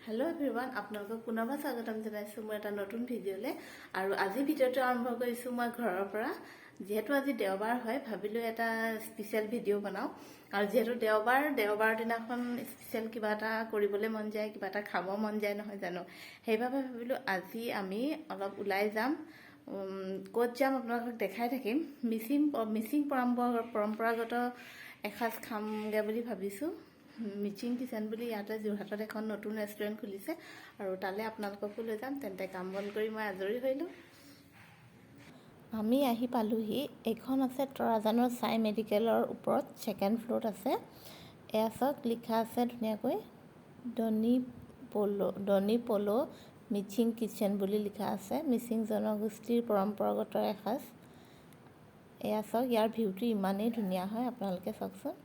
hello everyone आपलोगों पुनः स्वागतम जनाइছো মই এটা নতুন ভিডিওলে আৰু আজি ভিডিওটো আৰম্ভ কৰিছো মই ঘৰৰ পৰা যেহেতু আজি দেওবাৰ হয় ভাবিলো এটা স্পেশাল ভিডিও বনাও আৰু যেহেতু দেওবাৰ দিনাখন স্পেশাল কিবা এটা কৰিবলৈ মন যায় কিবা এটা খাব মন যায় নহয় জানো সেইভাবে ভাবিলো আজি আমি অলপ উলাই যাম কোত যাম আপোনালোকক দেখাই থাকিম মিচিং পৰম্পৰাগত এসাজ খামগে বুলি ভাবিছো মিচিং কিচেন বুলি ইয়াতে যোৰহাটত এখন নতুন ৰেষ্টুৰেণ্ট খুলিছে আৰু তালে আপোনালোককো লৈ যাম তেন্তে কাম বন কৰি মই আজৰি হইলো আমি আহি পালোহি এখন আছে তৰাজানৰ সাই মেডিকেলৰ ওপৰত সেকেন্ড ফ্লোৰত আছে এয়া সক লিখা আছে ধুনিয়াকৈ ডনি পলো মিচিং কিচেন বুলি লিখা আছে মিচিং জনগোষ্ঠীৰ পৰম্পৰাগত এসাজ এয়া সক ইয়াৰ ভিউটো ইমানেই ধুনিয়া হয় আপোনালোকে চাওকচোন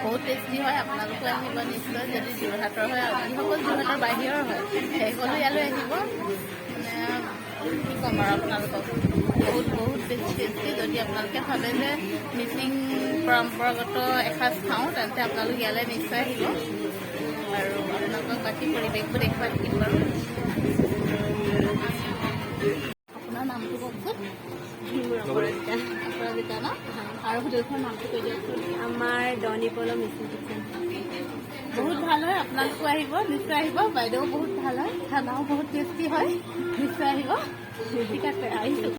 बहुत टेस्टी है आपलोक निश्चय जदि जोरहाटर है जिसकल जोरहाटर बाहिर है सकल इले कि कम बहुत बहुत बेसि टेस्टी जदि आपलोके भावे जे मिसिंग परम्परागत एसाज खाओ तेंते आपलोक इले निश्चय बाकी परिवेशबो देखा থাকিম बार अपना नाम तो अपराजिता ना और होटेलखन नाम কৈ দিয়কচোন আমাৰ ডনি পলো মিচিং কিচেন बहुत ভাল হয় আপোনালোক আহিব নিশ্চয় আহিব বাইদেউ বহুত ভাল হয় খানাও বহুত টেস্টি হয় নিশ্চয় আহিব ঠিক আছে আহিছো